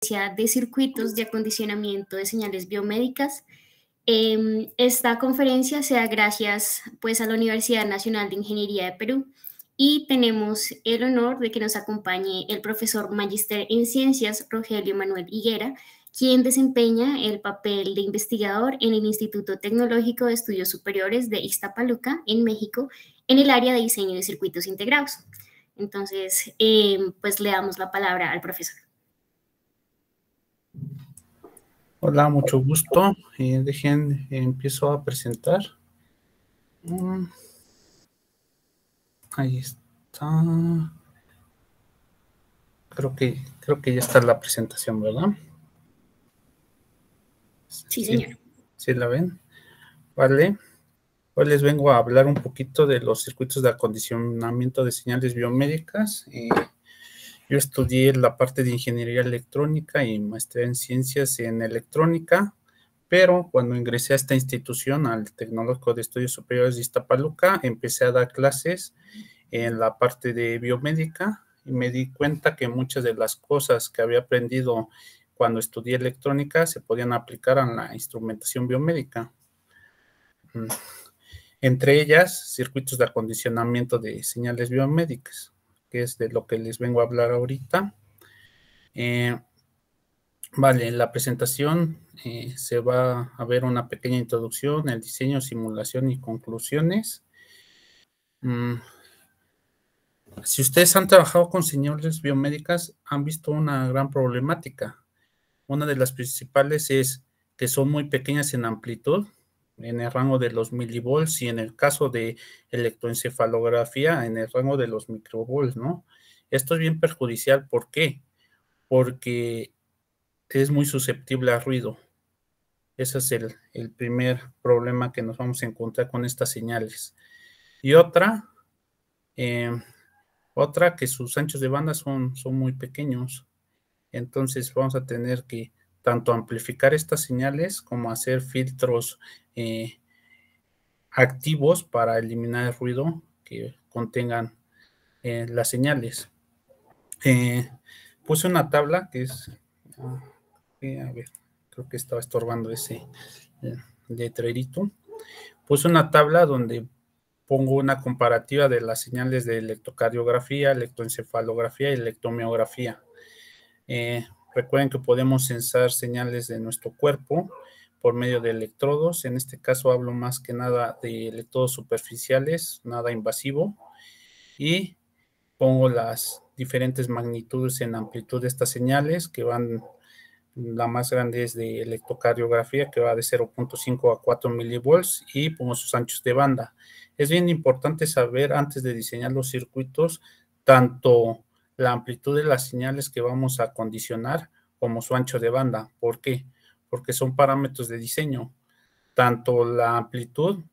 de circuitos de acondicionamiento de señales biomédicas. Esta conferencia se da gracias pues, a la Universidad Nacional de Ingeniería de Perú y tenemos el honor de que nos acompañe el profesor magíster en ciencias Rogelio Manuel Higuera, quien desempeña el papel de investigador en el Instituto Tecnológico de Estudios Superiores de Ixtapaluca, en México, en el área de diseño de circuitos integrados. Entonces, pues le damos la palabra al profesor. Hola, mucho gusto. Empiezo a presentar. Ahí está. Creo que ya está la presentación, ¿verdad? Sí, señor. ¿Sí la ven? Vale. Hoy les vengo a hablar un poquito de los circuitos de acondicionamiento de señales biomédicas. Yo estudié la parte de ingeniería electrónica y maestría en ciencias en electrónica, pero cuando ingresé a esta institución, al Tecnológico de Estudios Superiores de Iztapaluca, empecé a dar clases en la parte de biomédica y me di cuenta que muchas de las cosas que había aprendido cuando estudié electrónica se podían aplicar a la instrumentación biomédica. Entre ellas, circuitos de acondicionamiento de señales biomédicas, que es de lo que les vengo a hablar ahorita. Vale, en la presentación se va a ver una pequeña introducción, el diseño, simulación y conclusiones. Si ustedes han trabajado con señales biomédicas, han visto una gran problemática. Una de las principales es que son muy pequeñas en amplitud, en el rango de los milivolts, y en el caso de electroencefalografía, en el rango de los microvolts, ¿no? Esto es bien perjudicial. ¿Por qué? Porque es muy susceptible a ruido. Ese es el primer problema que nos vamos a encontrar con estas señales. Y otra que sus anchos de banda son muy pequeños. Entonces vamos a tener que tanto amplificar estas señales como hacer filtros activos para eliminar el ruido que contengan las señales. Puse una tabla que es... a ver, creo que estaba estorbando ese letrerito. Puse una tabla donde pongo una comparativa de las señales de electrocardiografía, electroencefalografía y electromiografía. Recuerden que podemos sensar señales de nuestro cuerpo por medio de electrodos. En este caso hablo más que nada de electrodos superficiales, nada invasivo. Y pongo las diferentes magnitudes en amplitud de estas señales que van... La más grande es de electrocardiografía, que va de 0.5 a 4 milivolts, y pongo sus anchos de banda. Es bien importante saber, antes de diseñar los circuitos, tanto la amplitud de las señales que vamos a condicionar como su ancho de banda. ¿Por qué? Porque son parámetros de diseño. Tanto la amplitud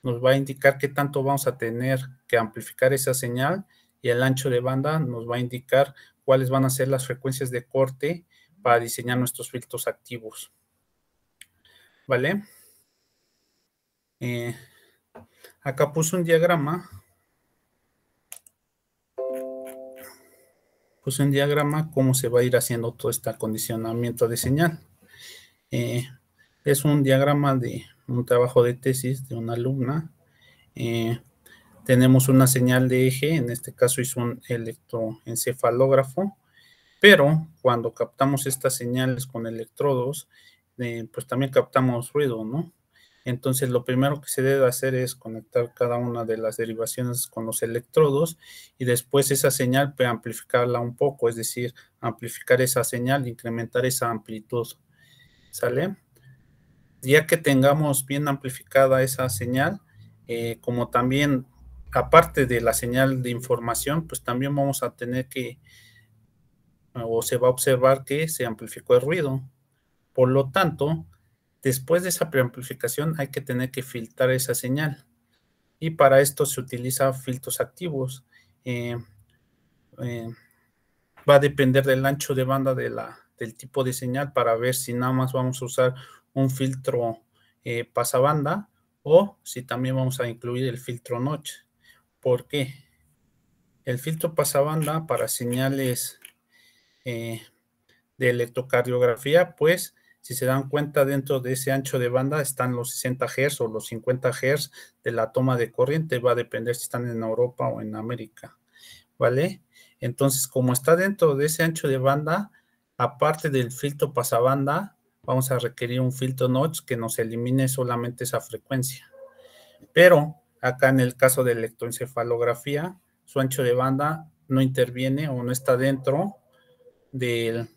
nos va a indicar qué tanto vamos a tener que amplificar esa señal, y el ancho de banda nos va a indicar cuáles van a ser las frecuencias de corte para diseñar nuestros filtros activos. ¿Vale? Acá puse un diagrama. Cómo se va a ir haciendo todo este acondicionamiento de señal. Es un diagrama de un trabajo de tesis de una alumna. Tenemos una señal de eje, en este caso es un electroencefalógrafo, pero cuando captamos estas señales con electrodos, pues también captamos ruido, ¿no? Entonces, lo primero que se debe hacer es conectar cada una de las derivaciones con los electrodos y después esa señal, pues, amplificarla un poco, es decir, amplificar esa señal, incrementar esa amplitud, ¿sale? Ya que tengamos bien amplificada esa señal, como también, aparte de la señal de información, pues también vamos a tener que, o se va a observar que se amplificó el ruido. Por lo tanto, después de esa preamplificación hay que tener que filtrar esa señal. Y para esto se utiliza filtros activos. Va a depender del ancho de banda del tipo de señal para ver si nada más vamos a usar un filtro pasabanda o si también vamos a incluir el filtro notch. ¿Por qué? El filtro pasabanda para señales de electrocardiografía, pues si se dan cuenta, dentro de ese ancho de banda están los 60 Hz o los 50 Hz de la toma de corriente, va a depender si están en Europa o en América, ¿vale? Entonces, como está dentro de ese ancho de banda, aparte del filtro pasabanda, vamos a requerir un filtro notch que nos elimine solamente esa frecuencia. Pero acá en el caso de electroencefalografía, su ancho de banda no interviene o no está dentro de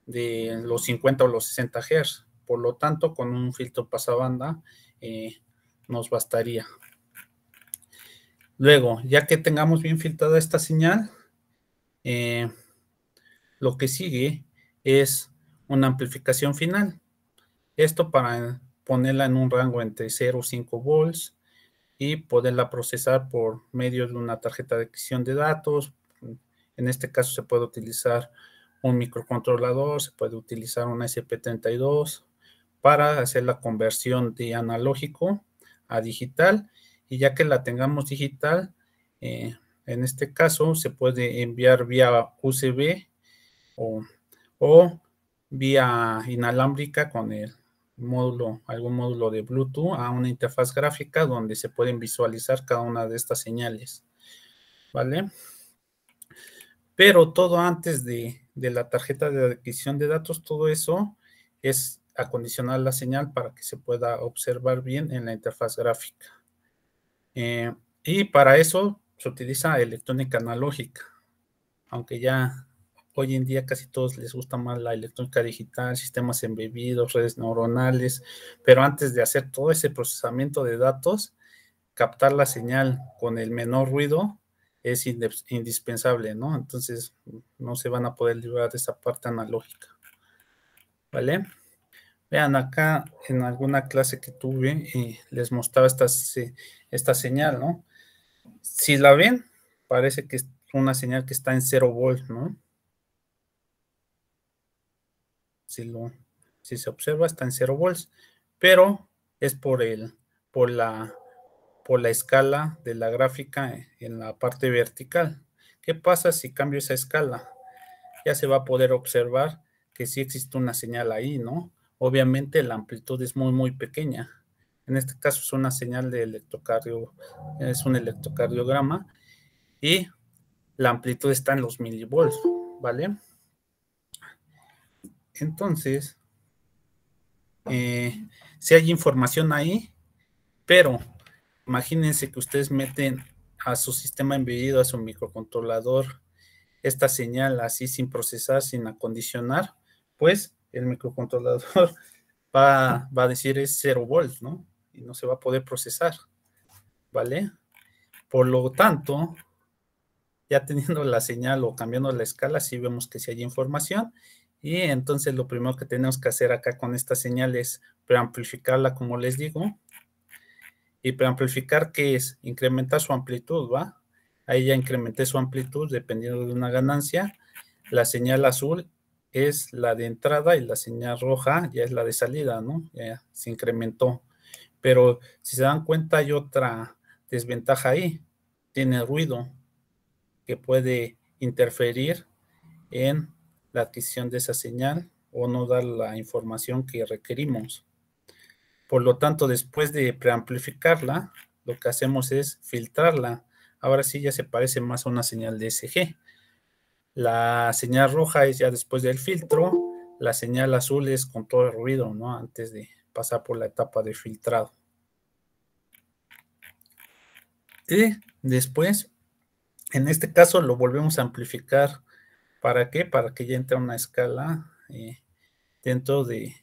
los 50 o los 60 Hz. Por lo tanto, con un filtro pasabanda nos bastaría. Luego, ya que tengamos bien filtrada esta señal, lo que sigue es una amplificación final. Esto para ponerla en un rango entre 0 y 5 volts y poderla procesar por medio de una tarjeta de adquisición de datos. En este caso se puede utilizar un microcontrolador, se puede utilizar una SP32 para hacer la conversión de analógico a digital, y ya que la tengamos digital, en este caso se puede enviar vía USB o vía inalámbrica con el módulo, algún módulo de Bluetooth, a una interfaz gráfica donde se pueden visualizar cada una de estas señales, ¿vale? Pero todo antes de la tarjeta de adquisición de datos, todo eso es acondicionar la señal para que se pueda observar bien en la interfaz gráfica. Y para eso se utiliza electrónica analógica, aunque ya hoy en día casi todos les gusta más la electrónica digital, sistemas embebidos, redes neuronales, pero antes de hacer todo ese procesamiento de datos, captar la señal con el menor ruido es indispensable, ¿no? Entonces no se van a poder librar de esa parte analógica, ¿vale? Vean acá en alguna clase que tuve, les mostraba esta señal, ¿no? Si la ven, parece que es una señal que está en 0 volts, ¿no? Si se observa, está en 0 volts, pero es por la escala de la gráfica en la parte vertical. ¿Qué pasa si cambio esa escala? Ya se va a poder observar que sí existe una señal ahí, ¿no? Obviamente la amplitud es muy, muy pequeña. En este caso es una señal de es un electrocardiograma, y la amplitud está en los milivolts, ¿vale? Entonces, si hay información ahí, pero imagínense que ustedes meten a su sistema embebido, a su microcontrolador, esta señal así sin procesar, sin acondicionar, pues el microcontrolador va a decir es 0 volts, ¿no? Y no se va a poder procesar, ¿vale? Por lo tanto, ya teniendo la señal o cambiando la escala, sí vemos que sí hay información, y entonces lo primero que tenemos que hacer acá con esta señal es preamplificarla, como les digo. Y preamplificar, ¿qué es? Incrementar su amplitud, ¿va? Ahí ya incrementé su amplitud dependiendo de una ganancia. La señal azul es la de entrada y la señal roja ya es la de salida, ¿no? Ya se incrementó. Pero si se dan cuenta, hay otra desventaja ahí. Tiene ruido que puede interferir en la adquisición de esa señal o no dar la información que requerimos. Por lo tanto, después de preamplificarla, lo que hacemos es filtrarla. Ahora sí ya se parece más a una señal de ESG. La señal roja es ya después del filtro, la señal azul es con todo el ruido, ¿no? Antes de pasar por la etapa de filtrado. Y después, en este caso, lo volvemos a amplificar. ¿Para qué? Para que ya entre una escala dentro de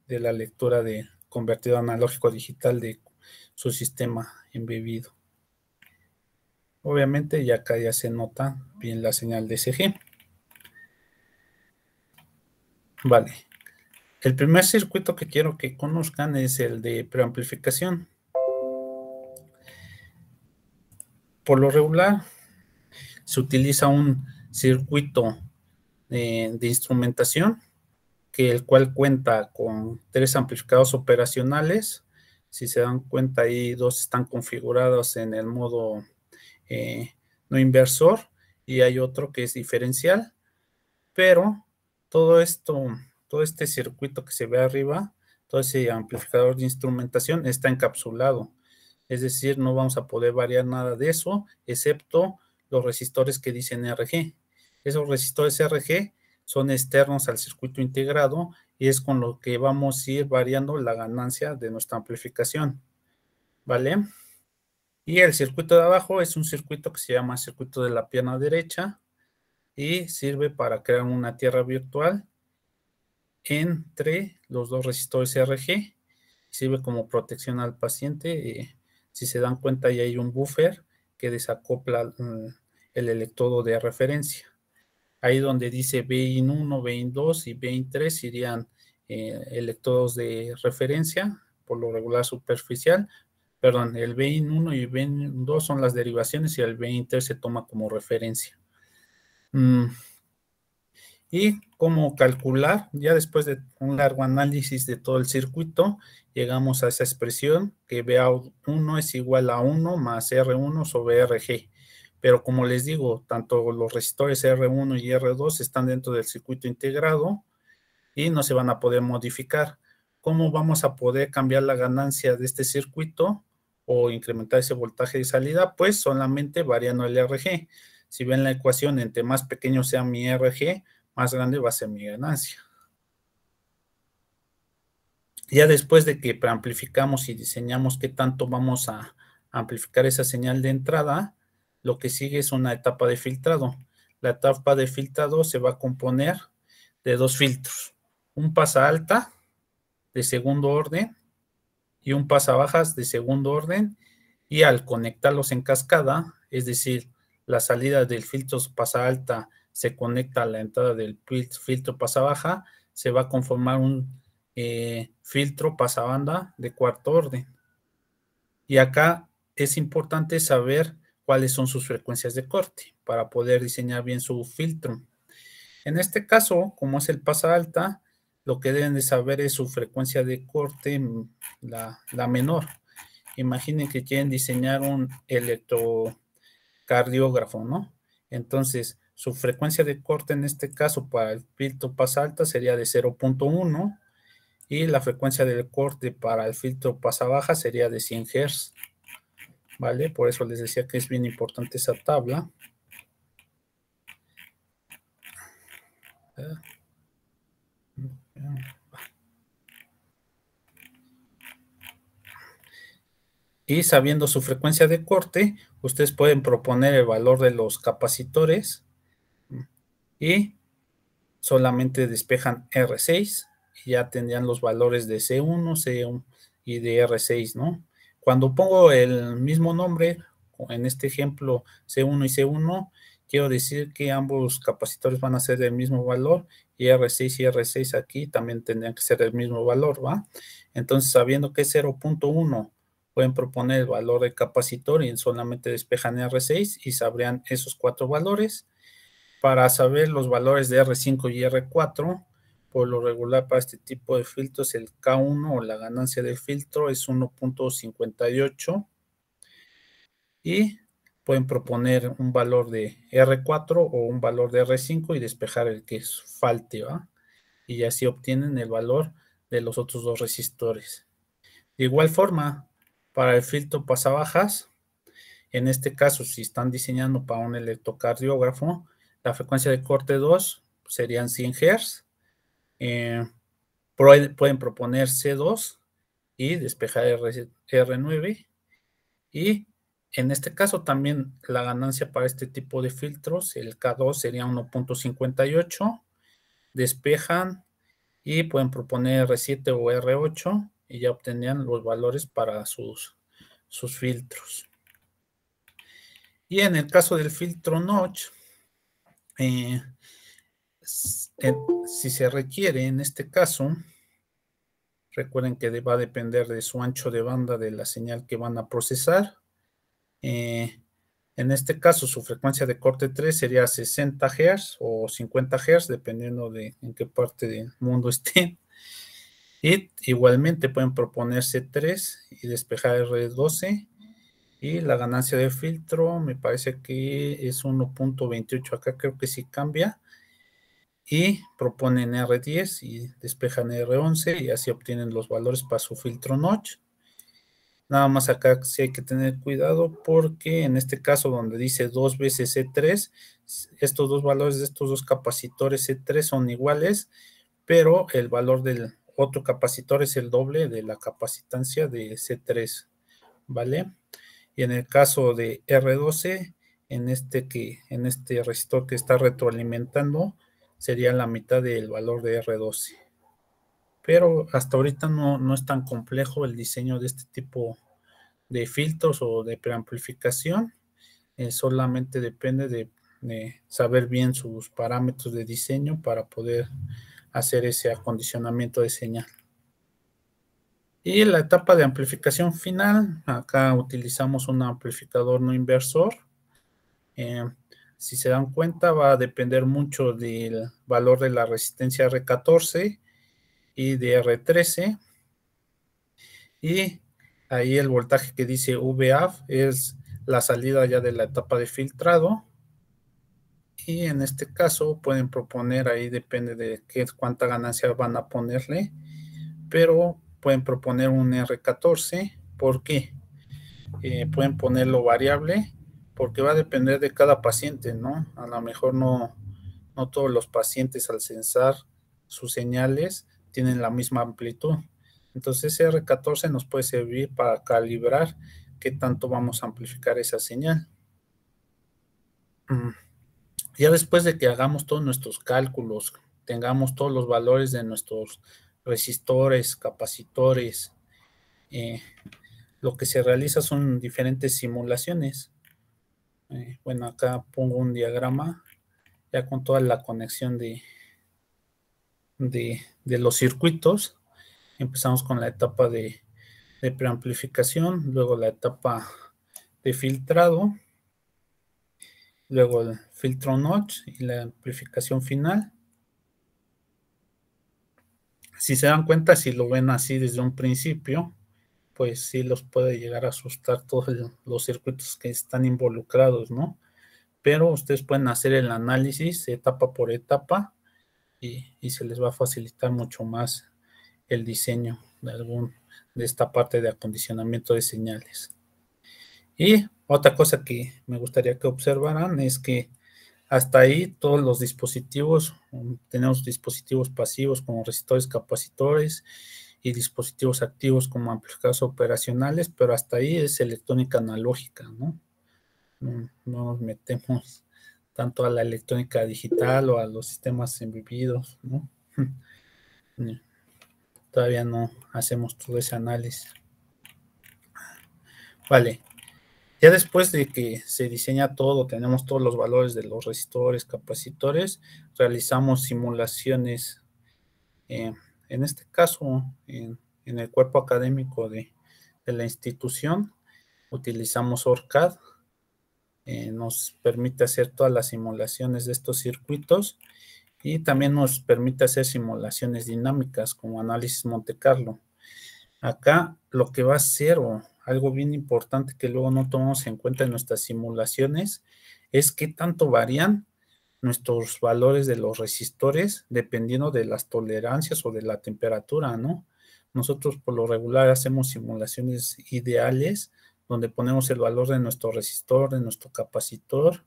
la lectura de convertido analógico digital de su sistema embebido. Obviamente ya acá ya se nota bien la señal de ESG. Vale. El primer circuito que quiero que conozcan es el de preamplificación. Por lo regular, se utiliza un circuito de instrumentación, el cual cuenta con 3 amplificadores operacionales. Si se dan cuenta, ahí 2 están configurados en el modo no inversor, y hay otro que es diferencial, pero todo esto, todo este circuito que se ve arriba, todo ese amplificador de instrumentación está encapsulado. Es decir, no vamos a poder variar nada de eso, excepto los resistores que dicen RG. Esos resistores RG son externos al circuito integrado y es con lo que vamos a ir variando la ganancia de nuestra amplificación. ¿Vale? Y el circuito de abajo es un circuito que se llama circuito de la pierna derecha y sirve para crear una tierra virtual entre los dos resistores RG. Sirve como protección al paciente. Si se dan cuenta, ya hay un buffer que desacopla el electrodo de referencia. Ahí donde dice BIN 1, BIN 2 y BIN 3 irían electrodos de referencia, por lo regular superficial. Perdón, el BIN 1 y BIN 2 son las derivaciones y el BIN 3 se toma como referencia. Y cómo calcular, ya después de un largo análisis de todo el circuito, llegamos a esa expresión que BA1 es igual a 1 más R1 sobre RG. Pero como les digo, tanto los resistores R1 y R2 están dentro del circuito integrado y no se van a poder modificar. ¿Cómo vamos a poder cambiar la ganancia de este circuito o incrementar ese voltaje de salida? Pues solamente variando el RG. Si ven la ecuación, entre más pequeño sea mi RG, más grande va a ser mi ganancia. Ya después de que preamplificamos y diseñamos qué tanto vamos a amplificar esa señal de entrada, lo que sigue es una etapa de filtrado. La etapa de filtrado se va a componer de dos filtros. Un pasa alta de segundo orden y un pasa bajas de segundo orden. Y al conectarlos en cascada, es decir, la salida del filtro pasa alta se conecta a la entrada del filtro pasa baja, se va a conformar un filtro pasabanda de cuarto orden. Y acá es importante saber cuáles son sus frecuencias de corte para poder diseñar bien su filtro. En este caso, como es el pasa alta, lo que deben de saber es su frecuencia de corte, la menor. Imaginen que quieren diseñar un electrocardiógrafo, ¿no? Entonces, su frecuencia de corte en este caso para el filtro pasa alta sería de 0.1 y la frecuencia de corte para el filtro pasa baja sería de 100 Hz. ¿Vale? Por eso les decía que es bien importante esa tabla. Y sabiendo su frecuencia de corte, ustedes pueden proponer el valor de los capacitores y solamente despejan R6 y ya tendrían los valores de C1, C1 y de R6, ¿no? Cuando pongo el mismo nombre, en este ejemplo C1 y C1, quiero decir que ambos capacitores van a ser del mismo valor y R6 y R6 aquí también tendrían que ser del mismo valor, ¿va? Entonces, sabiendo que es 0.1, pueden proponer el valor del capacitor y solamente despejan R6 y sabrían esos cuatro valores. Para saber los valores de R5 y R4, por lo regular para este tipo de filtros, el K1 o la ganancia del filtro es 1.58 y pueden proponer un valor de R4 o un valor de R5 y despejar el que falte, ¿va? Y así obtienen el valor de los otros dos resistores. De igual forma, para el filtro pasabajas, en este caso, si están diseñando para un electrocardiógrafo, la frecuencia de corte 2 serían 100 Hz. Pueden proponer C2 y despejar R9. Y en este caso también la ganancia para este tipo de filtros, el K2 sería 1.58. Despejan y pueden proponer R7 o R8 y ya obtendrían los valores para sus filtros. Y en el caso del filtro notch, si se requiere en este caso, recuerden que va a depender de su ancho de banda de la señal que van a procesar. En este caso, su frecuencia de corte 3 sería 60 Hz o 50 Hz, dependiendo de en qué parte del mundo estén. Y igualmente pueden proponerse 3 y despejar R12. Y la ganancia de filtro me parece que es 1.28. Acá creo que sí cambia. y proponen R10 y despejan R11 y así obtienen los valores para su filtro notch. Nada más acá sí hay que tener cuidado porque en este caso donde dice 2 veces E3, estos dos valores de estos dos capacitores E3 son iguales, pero el valor del otro capacitor es el doble de la capacitancia de C3, ¿vale? Y en el caso de R12, en este resistor que está retroalimentando, sería la mitad del valor de R12. Pero hasta ahorita no es tan complejo el diseño de este tipo de filtros o de preamplificación. Solamente depende de saber bien sus parámetros de diseño para poder hacer ese acondicionamiento de señal. Y la etapa de amplificación final, acá utilizamos un amplificador no inversor. Si se dan cuenta, va a depender mucho del valor de la resistencia R14 y de R13. Y ahí el voltaje que dice VAF es la salida ya de la etapa de filtrado. Y en este caso pueden proponer, ahí depende de cuánta ganancia van a ponerle, pero pueden proponer un R14. ¿Por qué? Pueden ponerlo variable porque va a depender de cada paciente, ¿no? A lo mejor no todos los pacientes al censar sus señales tienen la misma amplitud. Entonces ese R14 nos puede servir para calibrar qué tanto vamos a amplificar esa señal. Ya después de que hagamos todos nuestros cálculos, tengamos todos los valores de nuestros resistores, capacitores, lo que se realiza son diferentes simulaciones. Bueno, acá pongo un diagrama ya con toda la conexión de los circuitos. Empezamos con la etapa de preamplificación, luego la etapa de filtrado, luego el filtro notch y la amplificación final. Si se dan cuenta, si lo ven así desde un principio, pues sí los puede llegar a asustar todos los circuitos que están involucrados, ¿no? Pero ustedes pueden hacer el análisis etapa por etapa y se les va a facilitar mucho más el diseño de esta parte de acondicionamiento de señales. Y otra cosa que me gustaría que observaran es que hasta ahí todos los dispositivos, tenemos dispositivos pasivos como resistores, capacitores y dispositivos activos como amplificadores operacionales, pero hasta ahí es electrónica analógica, ¿no? No nos metemos tanto a la electrónica digital o a los sistemas embebidos, ¿no? Todavía no hacemos todo ese análisis. Vale. Ya después de que se diseña todo, tenemos todos los valores de los resistores, capacitores, realizamos simulaciones. En este caso, en el cuerpo académico de la institución, utilizamos ORCAD. Nos permite hacer todas las simulaciones de estos circuitos y también nos permite hacer simulaciones dinámicas como análisis Monte Carlo. Acá lo que va a hacer o algo bien importante que luego no tomamos en cuenta en nuestras simulaciones es qué tanto varían nuestros valores de los resistores dependiendo de las tolerancias o de la temperatura, ¿no? Nosotros por lo regular hacemos simulaciones ideales donde ponemos el valor de nuestro resistor, de nuestro capacitor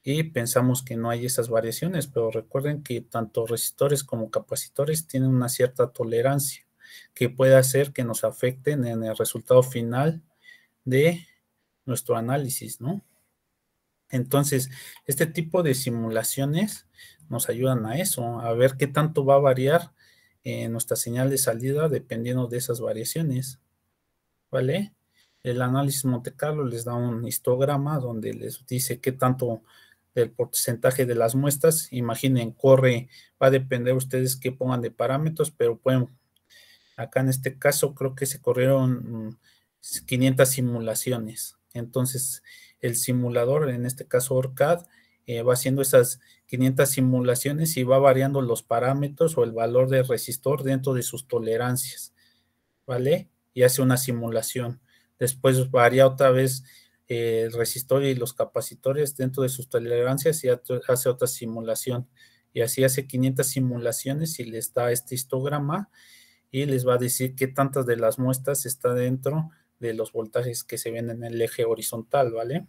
y pensamos que no hay esas variaciones, pero recuerden que tanto resistores como capacitores tienen una cierta tolerancia que puede hacer que nos afecten en el resultado final de nuestro análisis, ¿no? Entonces, este tipo de simulaciones nos ayudan a eso, a ver qué tanto va a variar nuestra señal de salida dependiendo de esas variaciones, ¿vale? El análisis Monte Carlo les da un histograma donde les dice qué tanto del porcentaje de las muestras, imaginen, va a depender ustedes qué pongan de parámetros, pero pueden. Acá en este caso creo que se corrieron 500 simulaciones. Entonces el simulador, en este caso ORCAD, va haciendo esas 500 simulaciones y va variando los parámetros o el valor del resistor dentro de sus tolerancias, ¿vale? Y hace una simulación. Después varía otra vez el resistor y los capacitores dentro de sus tolerancias y hace otra simulación. y así hace 500 simulaciones y les da este histograma y les va a decir qué tantas de las muestras está dentro de los voltajes que se ven en el eje horizontal, ¿vale?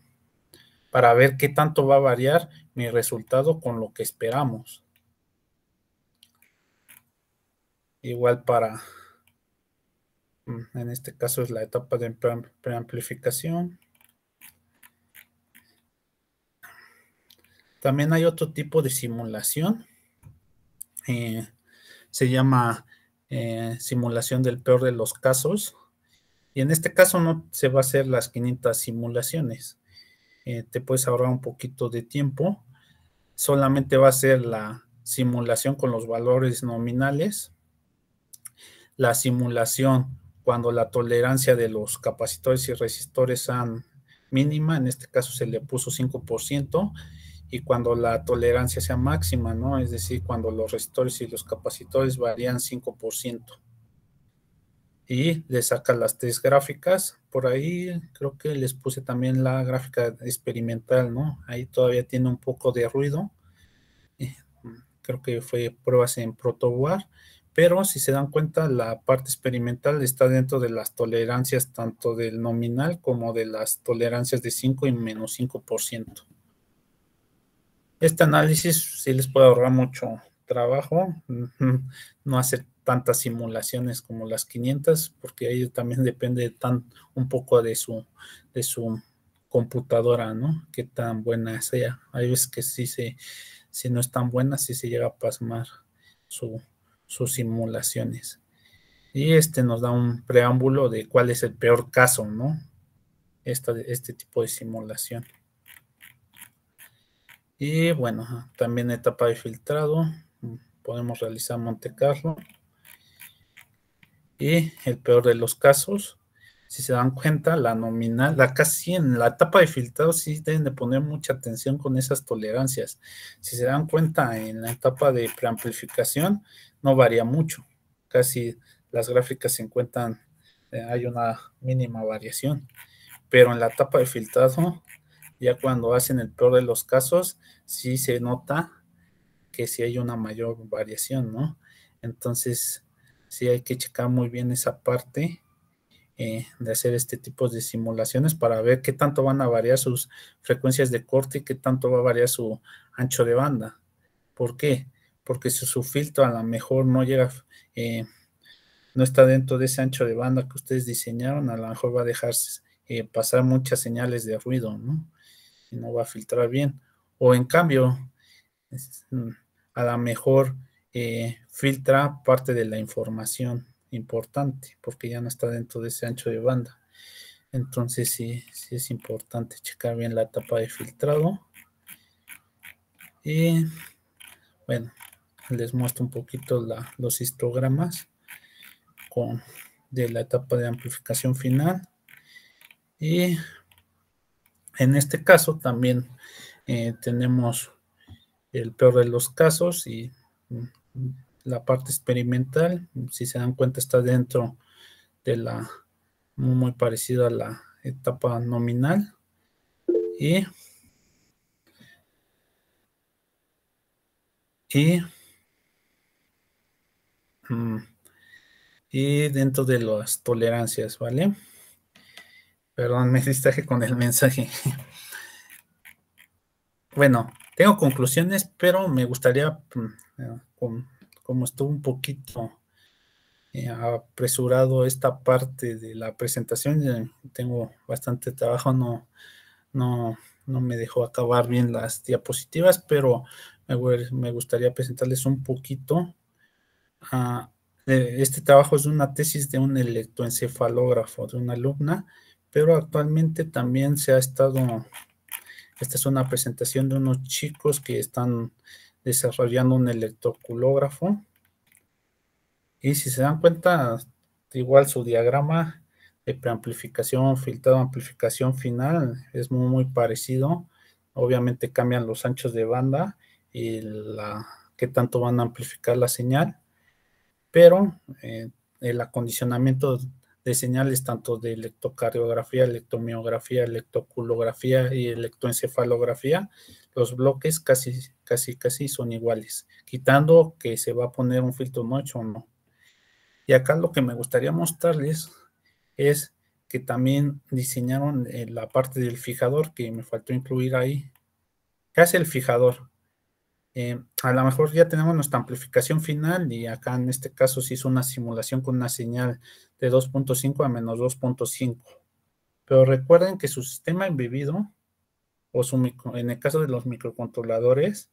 Para ver qué tanto va a variar mi resultado con lo que esperamos. Igual para, en este caso es la etapa de preamplificación. También hay otro tipo de simulación. Se llama simulación del peor de los casos. Y en este caso no se va a hacer las 500 simulaciones. Te puedes ahorrar un poquito de tiempo. Solamente va a ser la simulación con los valores nominales. La simulación cuando la tolerancia de los capacitores y resistores sean mínima, en este caso se le puso 5%, y cuando la tolerancia sea máxima, ¿no? Es decir, cuando los resistores y los capacitores varían 5%. Y le saca las 3 gráficas. Por ahí creo que les puse también la gráfica experimental, ¿no? Ahí todavía tiene un poco de ruido. Creo que fue pruebas en protoboard, pero si se dan cuenta, la parte experimental está dentro de las tolerancias tanto del nominal como de las tolerancias de 5 y menos 5%. Este análisis sí les puede ahorrar mucho trabajo, no hacer tantas simulaciones como las 500, porque ahí también depende un poco de su computadora, ¿no? Qué tan buena sea. Hay veces que si no es tan buena, sí se llega a pasmar sus simulaciones. Y nos da un preámbulo de cuál es el peor caso, ¿no? Este tipo de simulación. Y bueno, también etapa de filtrado, podemos realizar Monte Carlo. Y el peor de los casos, si se dan cuenta, la nominal, casi en la etapa de filtrado sí deben de poner mucha atención con esas tolerancias. Si se dan cuenta, en la etapa de preamplificación no varía mucho. Casi las gráficas se encuentran, hay una mínima variación. Pero en la etapa de filtrado, ya cuando hacen el peor de los casos, sí se nota que sí hay una mayor variación, ¿no? Entonces, sí hay que checar muy bien esa parte de hacer este tipo de simulaciones para ver qué tanto van a variar sus frecuencias de corte y qué tanto va a variar su ancho de banda. ¿Por qué? Porque si su filtro a lo mejor no llega, no está dentro de ese ancho de banda que ustedes diseñaron, a lo mejor va a dejar pasar muchas señales de ruido, ¿no? Y no va a filtrar bien. O en cambio, a lo mejor filtra parte de la información importante porque ya no está dentro de ese ancho de banda. Entonces sí es importante checar bien la etapa de filtrado. Y bueno, les muestro un poquito los histogramas de la etapa de amplificación final. Y en este caso también tenemos el peor de los casos y la parte experimental, si se dan cuenta, está dentro de muy parecido a la etapa nominal. Y dentro de las tolerancias, ¿vale? Perdón, me distraje con el mensaje. Bueno, tengo conclusiones, pero me gustaría, como estuvo un poquito apresurado esta parte de la presentación, tengo bastante trabajo, no me dejó acabar bien las diapositivas, pero me gustaría presentarles un poquito. Este trabajo es una tesis de un electroencefalógrafo de una alumna, pero actualmente también esta es una presentación de unos chicos que están desarrollando un electroculógrafo. Y si se dan cuenta, igual su diagrama de preamplificación, filtrado, amplificación final es muy parecido. Obviamente cambian los anchos de banda y qué tanto van a amplificar la señal, pero el acondicionamiento de señales tanto de electrocardiografía, electromiografía, electroculografía y electroencefalografía, los bloques casi son iguales, quitando que se va a poner un filtro notch o no. Y acá lo que me gustaría mostrarles es que también diseñaron la parte del fijador, que me faltó incluir ahí. ¿Qué hace el fijador? A lo mejor ya tenemos nuestra amplificación final y acá en este caso se hizo una simulación con una señal de 2.5 a menos 2.5. Pero recuerden que su sistema embebido, o en el caso de los microcontroladores,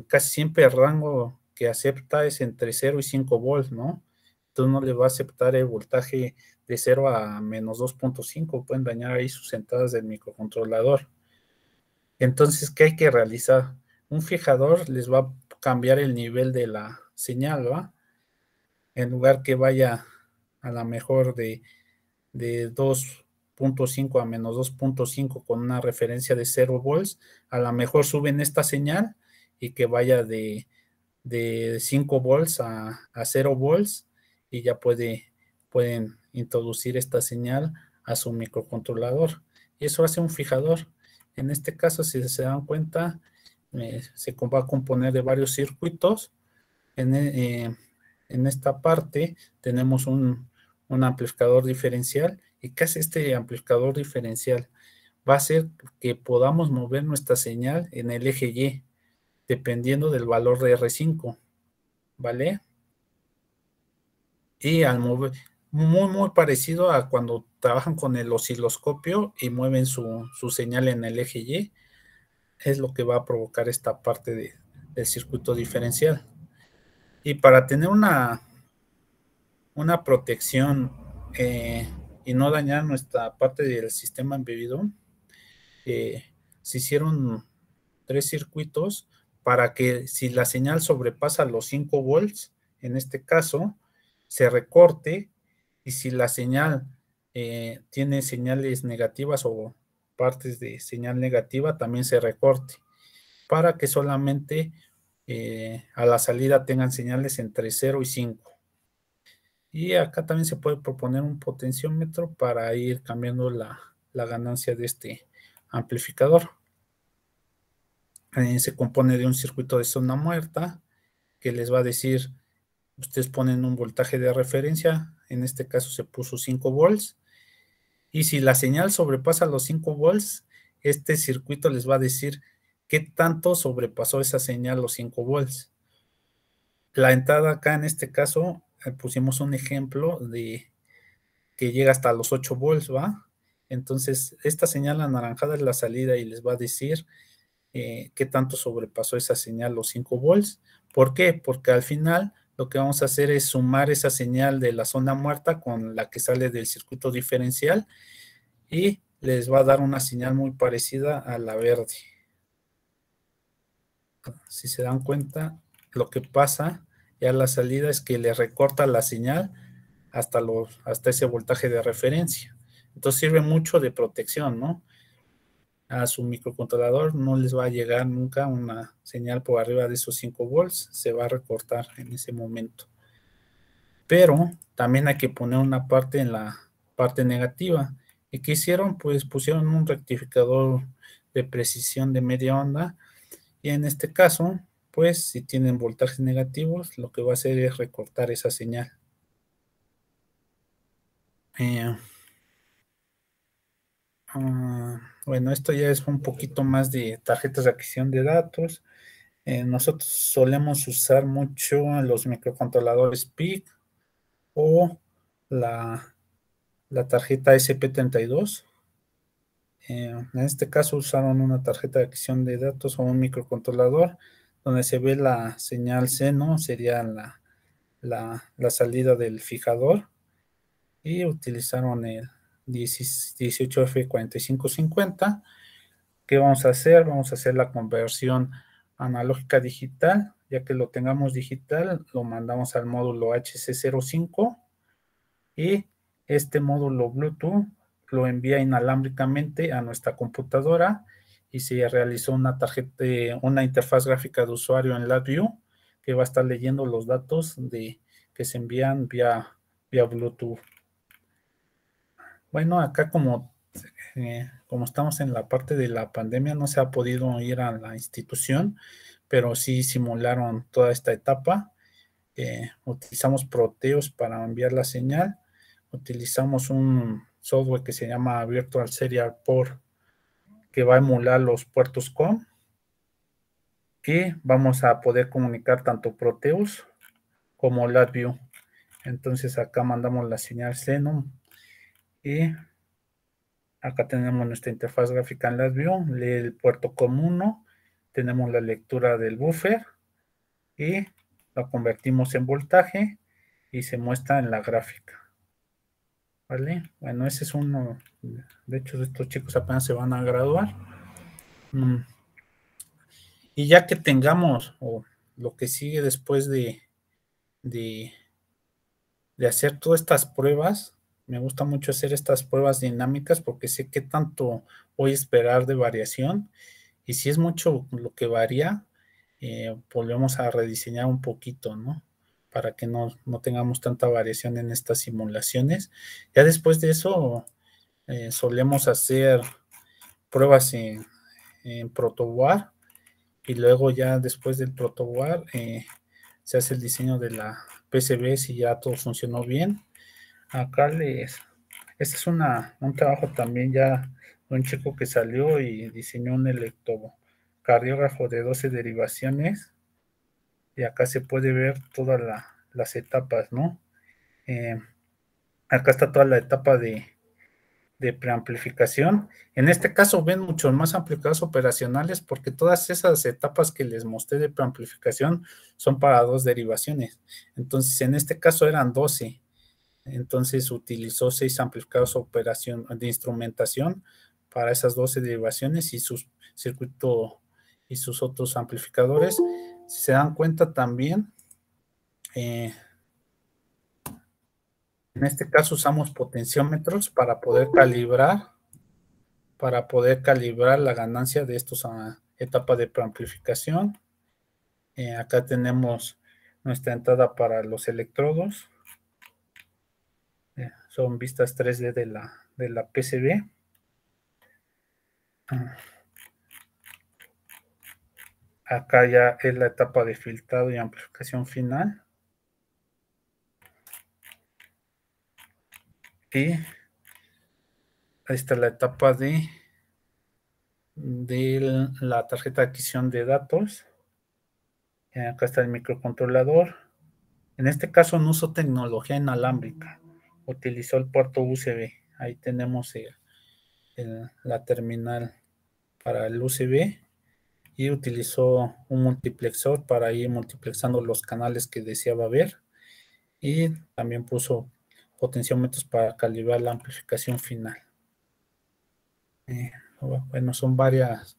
casi siempre el rango que acepta es entre 0 y 5 volts, ¿no? Entonces no le va a aceptar el voltaje de 0 a menos 2.5, pueden dañar ahí sus entradas del microcontrolador. Entonces, ¿qué hay que realizar? Un fijador les va a cambiar el nivel de la señal, ¿va? En lugar que vaya a la mejor de 2.5 a menos 2.5 con una referencia de 0 volts, a lo mejor suben esta señal y que vaya de 5 volts a 0 volts y ya pueden introducir esta señal a su microcontrolador. Y eso hace un fijador. En este caso, si se dan cuenta, se va a componer de varios circuitos. En esta parte tenemos un amplificador diferencial. ¿Y qué hace este amplificador diferencial? Va a hacer que podamos mover nuestra señal en el eje Y, dependiendo del valor de R5, ¿vale? Y al mover, muy parecido a cuando trabajan con el osciloscopio y mueven su señal en el eje Y, es lo que va a provocar esta parte del circuito diferencial. Y para tener una protección y no dañar nuestra parte del sistema embebido, se hicieron 3 circuitos para que si la señal sobrepasa los 5 volts, en este caso, se recorte, y si la señal tiene señales negativas o partes de señal negativa, también se recorte, para que solamente a la salida tengan señales entre 0 y 5. Y acá también se puede proponer un potenciómetro para ir cambiando la ganancia de este amplificador. Se compone de un circuito de zona muerta que les va a decir, ustedes ponen un voltaje de referencia, en este caso se puso 5 volts, y si la señal sobrepasa los 5 volts, este circuito les va a decir qué tanto sobrepasó esa señal los 5 volts. La entrada acá en este caso, pusimos un ejemplo de que llega hasta los 8 volts, ¿va? Entonces, esta señal anaranjada es la salida y les va a decir qué tanto sobrepasó esa señal los 5 volts. ¿Por qué? Porque al final lo que vamos a hacer es sumar esa señal de la zona muerta con la que sale del circuito diferencial y les va a dar una señal muy parecida a la verde. Si se dan cuenta, lo que pasa ya a la salida es que le recorta la señal hasta ese voltaje de referencia. Entonces sirve mucho de protección, ¿no? A su microcontrolador no les va a llegar nunca una señal por arriba de esos 5 volts, se va a recortar en ese momento. Pero también hay que poner una parte en la parte negativa. ¿Y qué hicieron? Pues pusieron un rectificador de precisión de media onda, y en este caso, pues si tienen voltajes negativos, lo que va a hacer es recortar esa señal. Bueno, esto ya es un poquito más de tarjetas de adquisición de datos. Nosotros solemos usar mucho los microcontroladores PIC o la tarjeta SP32. En este caso usaron una tarjeta de adquisición de datos o un microcontrolador donde se ve la señal seno, sería la salida del fijador, y utilizaron el 18F4550. ¿Qué vamos a hacer? Vamos a hacer la conversión analógica digital. Ya que lo tengamos digital, lo mandamos al módulo HC05 y este módulo Bluetooth lo envía inalámbricamente a nuestra computadora y se realizó una interfaz gráfica de usuario en LabVIEW que va a estar leyendo los datos que se envían vía Bluetooth. Bueno, acá como estamos en la parte de la pandemia, no se ha podido ir a la institución, pero sí simularon toda esta etapa. Utilizamos Proteus para enviar la señal. Utilizamos un software que se llama Virtual Serial Port, que va a emular los puertos COM, y vamos a poder comunicar tanto Proteus como LabVIEW. Entonces acá mandamos la señal Xenon y acá tenemos nuestra interfaz gráfica en LabVIEW, lee el puerto COM1, tenemos la lectura del buffer y lo convertimos en voltaje y se muestra en la gráfica. ¿Vale? Bueno, ese es uno. De hecho, estos chicos apenas se van a graduar. Y ya que tengamos lo que sigue después de, de hacer todas estas pruebas, me gusta mucho hacer estas pruebas dinámicas porque sé qué tanto voy a esperar de variación. Y si es mucho lo que varía, volvemos a rediseñar un poquito, ¿no? Para que no tengamos tanta variación en estas simulaciones. Ya después de eso, solemos hacer pruebas en protoboard, y luego ya después del protoboard se hace el diseño de la PCB si ya todo funcionó bien. Acá este es un trabajo también ya de un chico que salió y diseñó un electrocardiógrafo de 12 derivaciones, y acá se puede ver todas las etapas, ¿no? Eh, Acá está toda la etapa de preamplificación. En este caso ven muchos más amplificadores operacionales porque todas esas etapas que les mostré de preamplificación son para 2 derivaciones. Entonces, en este caso eran 12. Entonces, utilizó 6 amplificadores de instrumentación para esas 12 derivaciones y sus circuito y sus otros amplificadores. Si se dan cuenta también, en este caso usamos potenciómetros para poder calibrar la ganancia de estos etapas de preamplificación. Acá tenemos nuestra entrada para los electrodos. Son vistas 3D de la PCB. Acá ya es la etapa de filtrado y amplificación final. Y ahí está la etapa de la tarjeta de adquisición de datos. Acá está el microcontrolador. En este caso no uso tecnología inalámbrica. Utilizó el puerto USB. Ahí tenemos la terminal para el USB, y utilizó un multiplexor para ir multiplexando los canales que deseaba ver, y también puso potenciómetros para calibrar la amplificación final. Bueno, son varios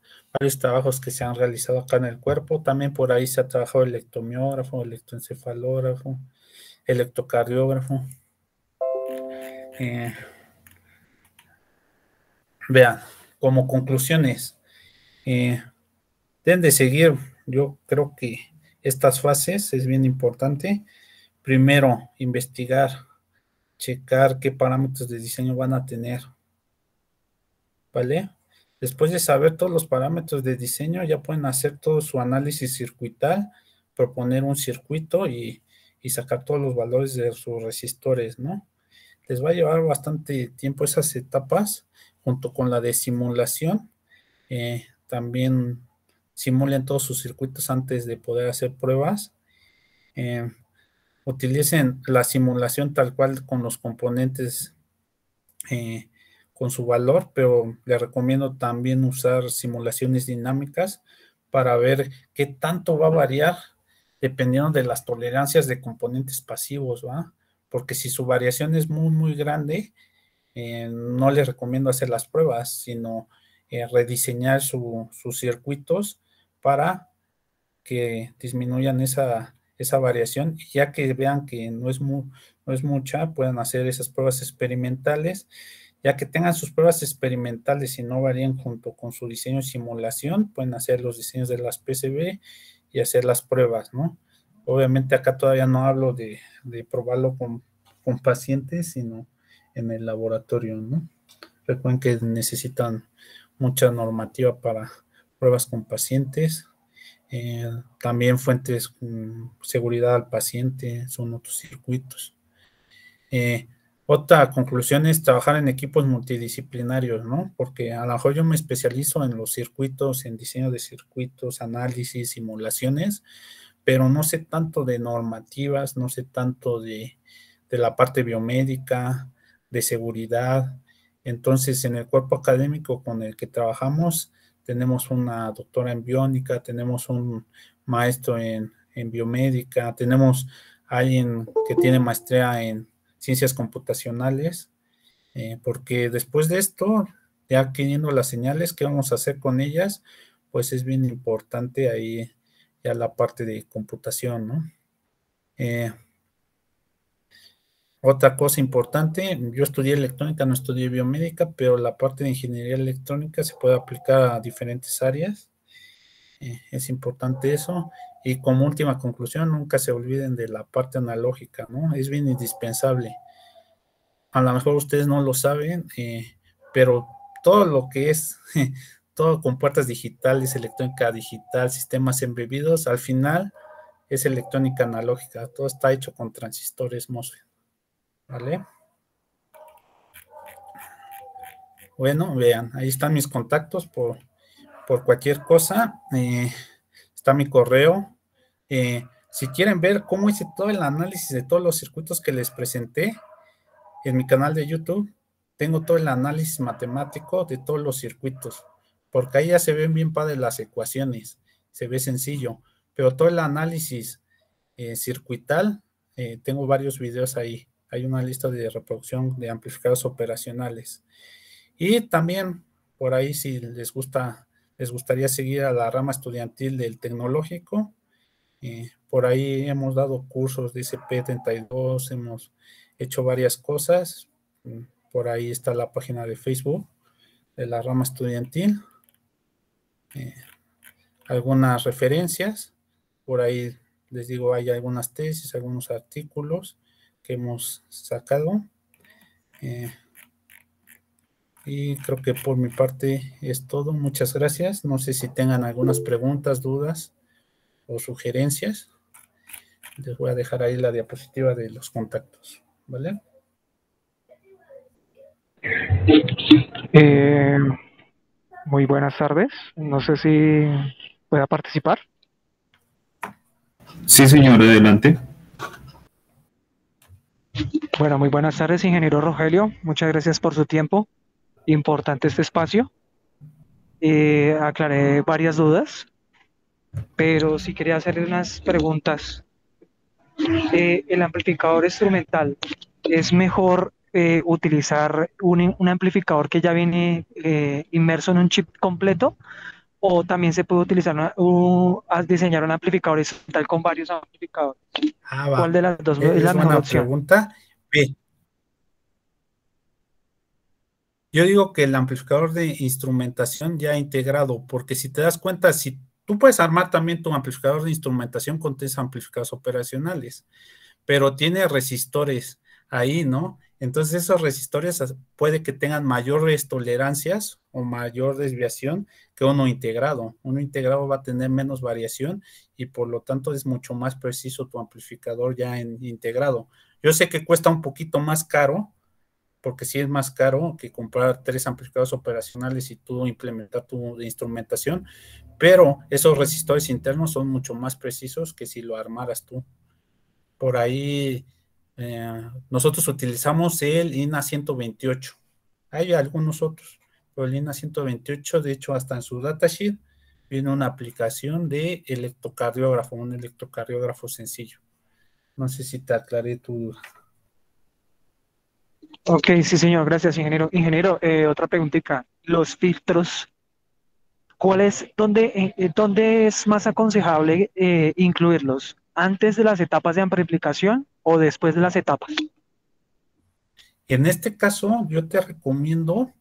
trabajos que se han realizado acá en el cuerpo. También por ahí se ha trabajado electromiógrafo, electroencefalógrafo, electrocardiógrafo. Vean, como conclusiones, deben de seguir, yo creo que estas fases es bien importante. Primero, investigar, checar qué parámetros de diseño van a tener, ¿vale? Después de saber todos los parámetros de diseño, ya pueden hacer todo su análisis circuital, proponer un circuito y sacar todos los valores de sus resistores, ¿no? Les va a llevar bastante tiempo esas etapas, junto con la de simulación. También simulen todos sus circuitos antes de poder hacer pruebas. Utilicen la simulación tal cual con los componentes con su valor, pero les recomiendo también usar simulaciones dinámicas para ver qué tanto va a variar dependiendo de las tolerancias de componentes pasivos, ¿va? Porque si su variación es muy, muy grande, no les recomiendo hacer las pruebas, sino rediseñar sus circuitos para que disminuyan esa variación, y ya que vean que no es mucha, puedan hacer esas pruebas experimentales. Ya que tengan sus pruebas experimentales y no varían junto con su diseño y simulación, pueden hacer los diseños de las PCB y hacer las pruebas, ¿no? Obviamente acá todavía no hablo de probarlo con pacientes, sino en el laboratorio, ¿no? Recuerden que necesitan mucha normativa para pruebas con pacientes, también fuentes con seguridad al paciente, son otros circuitos. Otra conclusión es trabajar en equipos multidisciplinarios, ¿no? Porque a lo mejor yo me especializo en los circuitos, en diseño de circuitos, análisis, simulaciones, pero no sé tanto de normativas, no sé tanto de la parte biomédica, de seguridad. Entonces, en el cuerpo académico con el que trabajamos, tenemos una doctora en biónica, tenemos un maestro en biomédica, tenemos alguien que tiene maestría en ciencias computacionales, porque después de esto, ya teniendo las señales, ¿qué vamos a hacer con ellas? Pues es bien importante ahí ya la parte de computación, ¿no? Otra cosa importante, yo estudié electrónica, no estudié biomédica, pero la parte de ingeniería electrónica se puede aplicar a diferentes áreas. Es importante eso. Y como última conclusión, nunca se olviden de la parte analógica, ¿no? Es bien indispensable. A lo mejor ustedes no lo saben, pero todo lo que es, todo con puertas digitales, electrónica digital, sistemas embebidos, al final es electrónica analógica. Todo está hecho con transistores MOSFET, ¿vale? Bueno, vean, ahí están mis contactos por cualquier cosa. Está mi correo. Si quieren ver cómo hice todo el análisis de todos los circuitos que les presenté en mi canal de YouTube, tengo todo el análisis matemático de todos los circuitos, porque ahí ya se ven bien padres las ecuaciones, se ve sencillo, pero todo el análisis circuital, tengo varios videos ahí. Hay una lista de reproducción de amplificadores operacionales. Y también por ahí si les gustaría seguir a la rama estudiantil del tecnológico, por ahí hemos dado cursos de SP32, hemos hecho varias cosas. Por ahí está la página de Facebook de la rama estudiantil. Algunas referencias. Por ahí les digo, hay algunas tesis, algunos artículos que hemos sacado. Y creo que por mi parte es todo. Muchas gracias. No sé si tengan algunas preguntas, dudas o sugerencias. Les voy a dejar ahí la diapositiva de los contactos, ¿vale? Muy buenas tardes. No sé si pueda participar. Sí, señor, adelante. Bueno, muy buenas tardes, ingeniero Rogelio. Muchas gracias por su tiempo. Importante este espacio. Aclaré varias dudas, pero sí quería hacerle unas preguntas. El amplificador instrumental, ¿es mejor utilizar un amplificador que ya viene inmerso en un chip completo? ¿O también se puede utilizar diseñar un amplificador instrumental con varios amplificadores? ¿Cuál Va. de las dos es Es la mejor buena opción? pregunta. Ve, yo digo que el amplificador de instrumentación ya integrado, porque si te das cuenta, si tú puedes armar también tu amplificador de instrumentación con tres amplificadores operacionales, pero tiene resistores ahí, ¿no? Entonces esos resistores puede que tengan mayores tolerancias o mayor desviación que uno integrado. Uno integrado va a tener menos variación y por lo tanto es mucho más preciso tu amplificador ya en integrado. Yo sé que cuesta un poquito más caro, porque sí es más caro que comprar tres amplificadores operacionales y tú implementar tu instrumentación, pero esos resistores internos son mucho más precisos que si lo armaras tú. Por ahí nosotros utilizamos el INA 128. Hay algunos otros, pero el INA 128, de hecho, hasta en su datasheet viene una aplicación de electrocardiógrafo, un electrocardiógrafo sencillo. No sé si te aclaré tu duda. Ok, sí, señor, gracias, ingeniero. Ingeniero, otra preguntita. Los filtros, dónde es más aconsejable incluirlos? ¿Antes de las etapas de amplificación o después de las etapas? En este caso, yo te recomiendo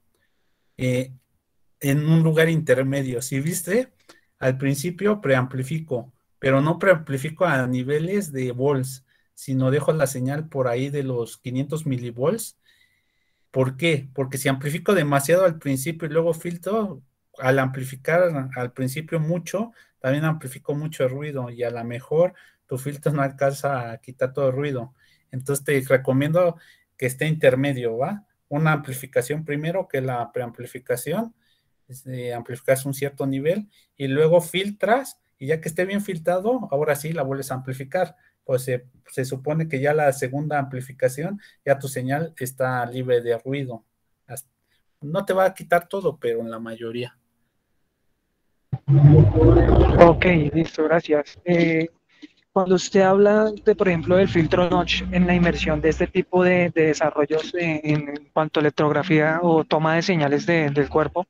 en un lugar intermedio. Si viste, al principio preamplifico, pero no preamplifico a niveles de volts, sino dejo la señal por ahí de los 500 milivolts ¿Por qué? Porque si amplifico demasiado al principio y luego filtro, al amplificar al principio mucho, también amplifico mucho el ruido y a lo mejor tu filtro no alcanza a quitar todo el ruido. Entonces te recomiendo que esté intermedio, ¿va? Una amplificación primero que la preamplificación, amplificas un cierto nivel y luego filtras y ya que esté bien filtrado, ahora sí la vuelves a amplificar. Pues se supone que ya la segunda amplificación, ya tu señal está libre de ruido. No te va a quitar todo, pero en la mayoría. Ok, listo, gracias. Cuando usted habla de, por ejemplo, del filtro notch en la inmersión de este tipo de desarrollos en cuanto a electrografía o toma de señales del cuerpo,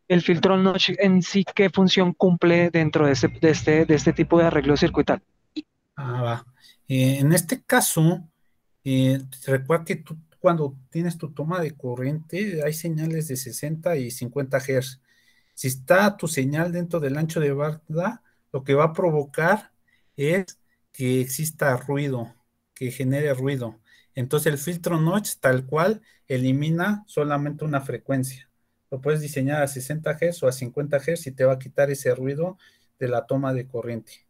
el filtro notch en sí, ¿qué función cumple dentro de este tipo de arreglo circuital? Va. En este caso, recuerda que tú cuando tienes tu toma de corriente hay señales de 60 y 50 Hz. Si está tu señal dentro del ancho de banda, lo que va a provocar es que exista ruido, que genere ruido. Entonces el filtro notch tal cual elimina solamente una frecuencia. Lo puedes diseñar a 60 Hz o a 50 Hz y te va a quitar ese ruido de la toma de corriente.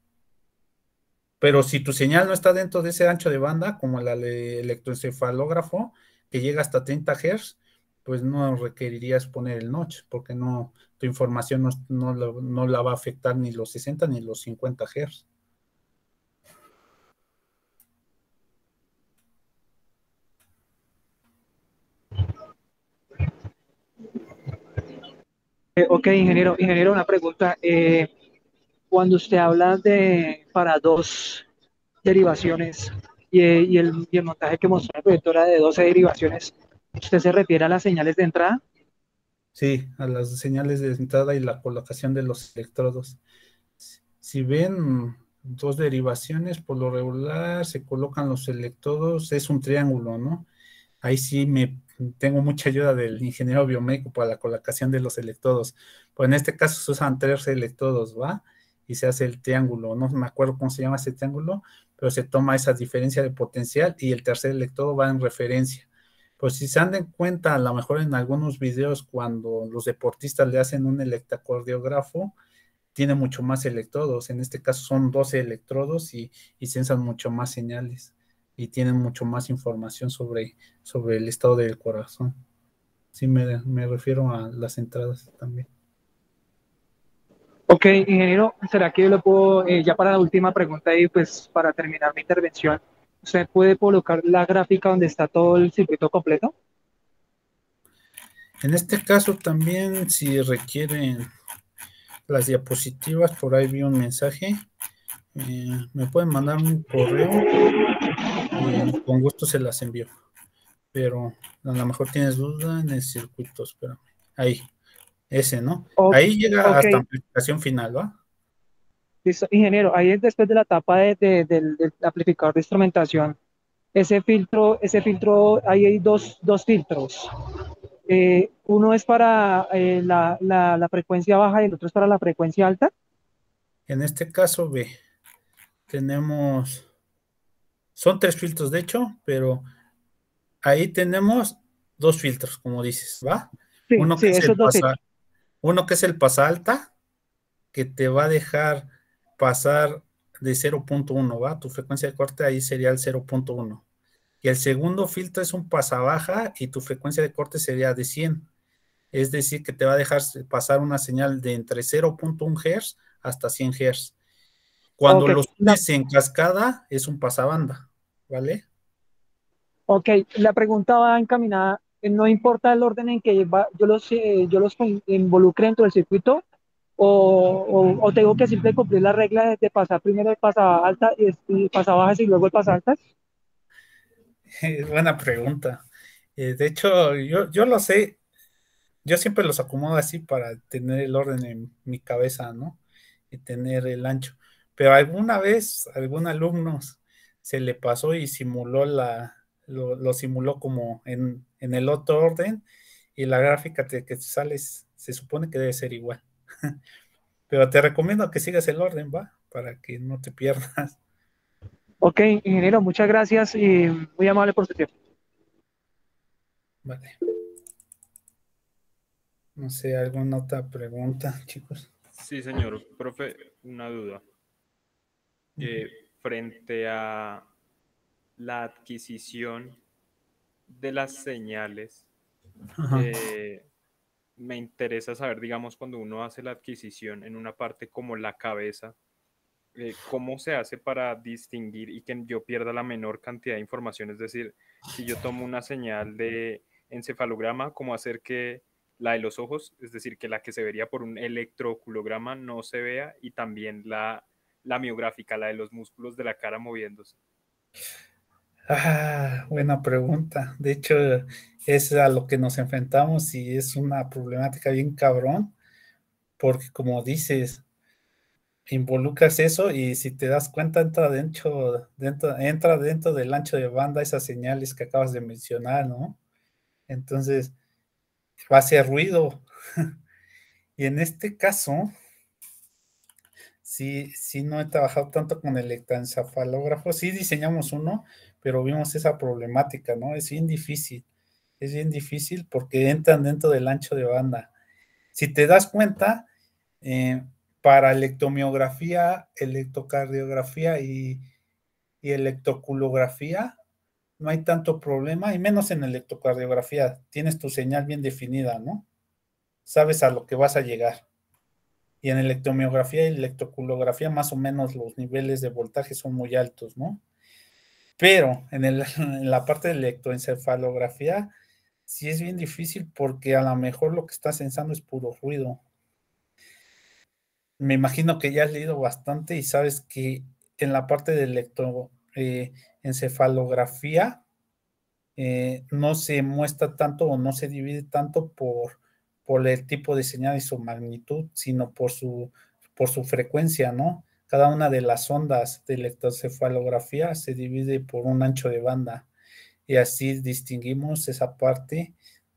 Pero si tu señal no está dentro de ese ancho de banda, como la de electroencefalógrafo, que llega hasta 30 Hz, pues no requerirías poner el notch, porque no, tu información no la va a afectar ni los 60 ni los 50 Hz. Ok, ingeniero, una pregunta. Cuando usted habla de para dos derivaciones y el montaje que mostró la proyectora de 12 derivaciones, ¿usted se refiere a las señales de entrada? Sí, a las señales de entrada y la colocación de los electrodos. Si ven dos derivaciones, por lo regular se colocan los electrodos, es un triángulo, ¿no? Ahí sí tengo mucha ayuda del ingeniero biomédico para la colocación de los electrodos. Pues en este caso se usan 3 electrodos, ¿va? Y se hace el triángulo. No me acuerdo cómo se llama ese triángulo, pero se toma esa diferencia de potencial y el tercer electrodo va en referencia. Pues si se dan en cuenta, a lo mejor en algunos videos, cuando los deportistas le hacen un electrocardiografo, tiene mucho más electrodos. En este caso son 12 electrodos y censan mucho más señales y tienen mucho más información sobre el estado del corazón. Sí, me refiero a las entradas también. Ok, ingeniero, ¿será que yo lo puedo, ya para la última pregunta y pues para terminar mi intervención, usted puede colocar la gráfica donde está todo el circuito completo? En este caso también, si requieren las diapositivas, por ahí vi un mensaje, me pueden mandar un correo y con gusto se las envío. Pero a lo mejor tienes duda en el circuito, espérame. Ahí, ese, ¿no? O- Ahí llega ok, hasta amplificación final, ¿va? listo. Ingeniero, ahí es después de la etapa del amplificador de instrumentación. Ese filtro, ahí hay dos filtros. Uno es para la frecuencia baja y el otro es para la frecuencia alta. En este caso, ve, tenemos, son 3 filtros de hecho, pero ahí tenemos 2 filtros, como dices, ¿va? Sí, Uno sí, que es esos el dos pasa, filtros. uno que es el pasa alta, que te va a dejar pasar de 0.1, ¿va? Tu frecuencia de corte ahí sería el 0.1. Y el segundo filtro es un pasa baja y tu frecuencia de corte sería de 100. Es decir, que te va a dejar pasar una señal de entre 0.1 Hz hasta 100 Hz. Cuando Ok, los la, unes en cascada es un pasabanda, ¿vale? ok, la pregunta va encaminada, no importa el orden en que yo los involucre dentro del circuito, o tengo que siempre cumplir la regla de pasar primero el pasa alta y pasa bajas y luego el pasa altas. Es buena pregunta. De hecho, yo lo sé, yo siempre los acomodo así para tener el orden en mi cabeza, ¿no? Y tener el ancho. Pero alguna vez, a algún alumno se le pasó y simuló lo simuló como en el otro orden y la gráfica que sale se supone que debe ser igual. Pero te recomiendo que sigas el orden, ¿va? Para que no te pierdas. Ok, ingeniero, muchas gracias y muy amable por su tiempo. Vale. No sé, ¿alguna otra pregunta, chicos? Sí, señor. Profe, una duda. Frente a la adquisición de las señales, Ajá. me interesa saber, digamos, cuando uno hace la adquisición en una parte como la cabeza, ¿cómo se hace para distinguir y que yo pierda la menor cantidad de información? Es decir, si yo tomo una señal de encefalograma, ¿cómo hacer que la de los ojos, es decir, que la que se vería por un electroculograma no se vea, y también la miográfica, la de los músculos de la cara moviéndose? Buena pregunta. De hecho, es a lo que nos enfrentamos y es una problemática bien cabrón, porque como dices, involucras eso y si te das cuenta entra dentro del ancho de banda esas señales que acabas de mencionar, ¿no? Entonces va a hacer ruido. Y en este caso, sí no he trabajado tanto con el electroencefalógrafo, sí diseñamos uno, pero vimos esa problemática, ¿no? Es bien difícil porque entran dentro del ancho de banda. Si te das cuenta, eh, para electromiografía, electrocardiografía y electroculografía, no hay tanto problema, y menos en electrocardiografía, tienes tu señal bien definida, ¿no? Sabes a lo que vas a llegar. Y en electromiografía y electroculografía, más o menos los niveles de voltaje son muy altos, ¿no? Pero en la parte de electroencefalografía, sí es bien difícil porque a lo mejor lo que estás sensando es puro ruido. Me imagino que ya has leído bastante y sabes que en la parte de electroencefalografía no se muestra tanto o no se divide tanto por el tipo de señal y su magnitud, sino por su frecuencia, ¿no? Cada una de las ondas de electroencefalografía se divide por un ancho de banda y así distinguimos esa parte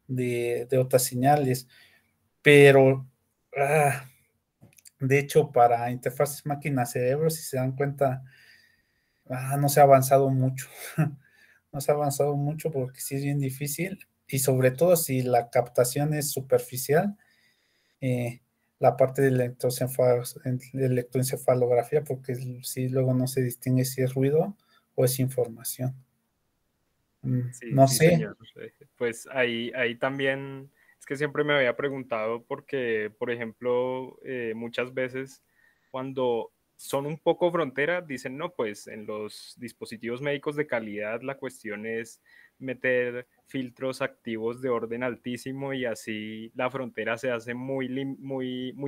de otras señales. Pero, de hecho, para interfaces máquina-cerebro, si se dan cuenta, no se ha avanzado mucho. No se ha avanzado mucho porque sí es bien difícil y sobre todo si la captación es superficial, eh, la parte de electroencefalografía, porque si luego no se distingue si es ruido o es información. Sí, No sí, sé. señor. Pues ahí también es que siempre me había preguntado porque, por ejemplo, muchas veces cuando son un poco frontera, dicen, no, pues en los dispositivos médicos de calidad la cuestión es meter filtros activos de orden altísimo y así la frontera se hace muy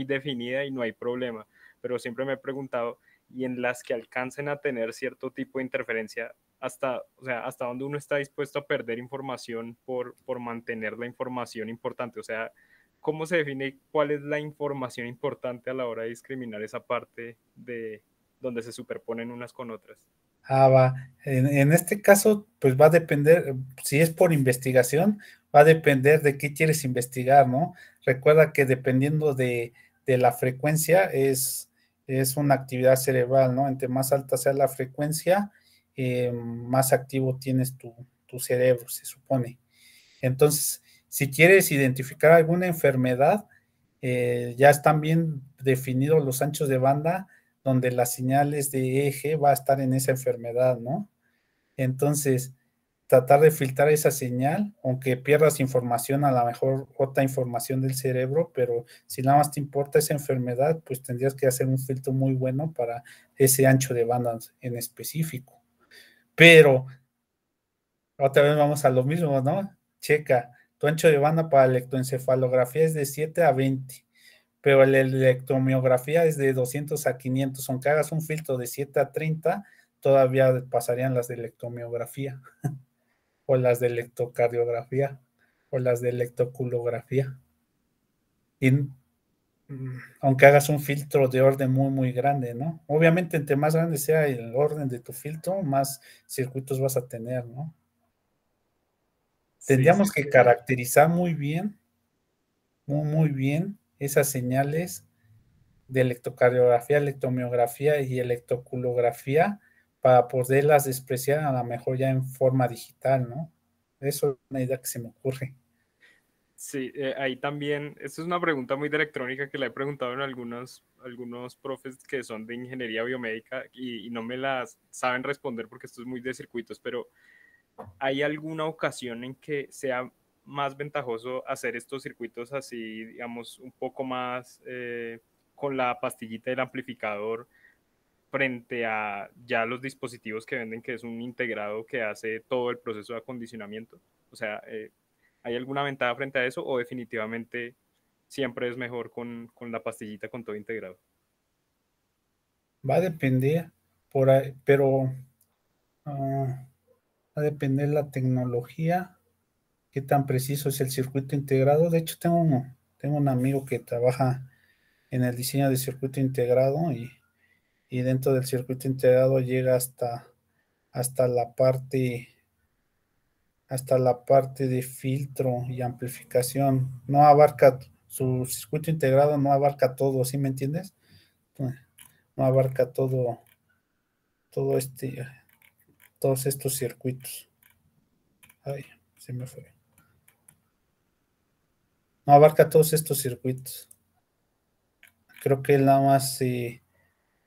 definida y no hay problema. Pero siempre me he preguntado, y en las que alcancen a tener cierto tipo de interferencia, o sea, hasta dónde uno está dispuesto a perder información por mantener la información importante. O sea, ¿cómo se define cuál es la información importante a la hora de discriminar esa parte de donde se superponen unas con otras? Va. En este caso, pues va a depender, si es por investigación, va a depender de qué quieres investigar, ¿no? Recuerda que dependiendo de la frecuencia es una actividad cerebral, ¿no? Entre más alta sea la frecuencia, más activo tienes tu cerebro, se supone. Entonces, si quieres identificar alguna enfermedad, ya están bien definidos los anchos de banda donde las señales de eje va a estar en esa enfermedad, ¿no? Entonces, tratar de filtrar esa señal, aunque pierdas información, a lo mejor otra información del cerebro, pero si nada más te importa esa enfermedad, pues tendrías que hacer un filtro muy bueno para ese ancho de banda en específico. Pero otra vez vamos a lo mismo, ¿no? Checa, tu ancho de banda para electroencefalografía es de 7 a 20, pero la electromiografía es de 200 a 500. Aunque hagas un filtro de 7 a 30, todavía pasarían las de electromiografía, o las de electrocardiografía, o las de electroculografía. Y aunque hagas un filtro de orden muy grande, ¿no? Obviamente, entre más grande sea el orden de tu filtro, más circuitos vas a tener, ¿no? Sí, sí, Tendríamos que señor. caracterizar muy bien, muy bien esas señales de electrocardiografía, electromiografía y electroculografía para poderlas despreciar a lo mejor ya en forma digital, ¿no? Eso es una idea que se me ocurre. Sí, ahí también, esta es una pregunta muy de electrónica que le he preguntado en algunos profes que son de ingeniería biomédica y no me las saben responder porque esto es muy de circuitos, pero ¿hay alguna ocasión en que sea más ventajoso hacer estos circuitos así, digamos, un poco más con la pastillita del amplificador frente a ya los dispositivos que venden, que es un integrado que hace todo el proceso de acondicionamiento? O sea, ¿hay alguna ventaja frente a eso o definitivamente siempre es mejor con la pastillita con todo integrado? Va a depender, por ahí, pero va a depender la tecnología, qué tan preciso es el circuito integrado. De hecho, tengo un amigo que trabaja en el diseño de circuito integrado y dentro del circuito integrado llega hasta hasta la parte de filtro y amplificación. No abarca, su circuito integrado no abarca todo, ¿sí me entiendes? No abarca todo todos estos circuitos. Ay, se me fue. No abarca todos estos circuitos. Creo que él nada más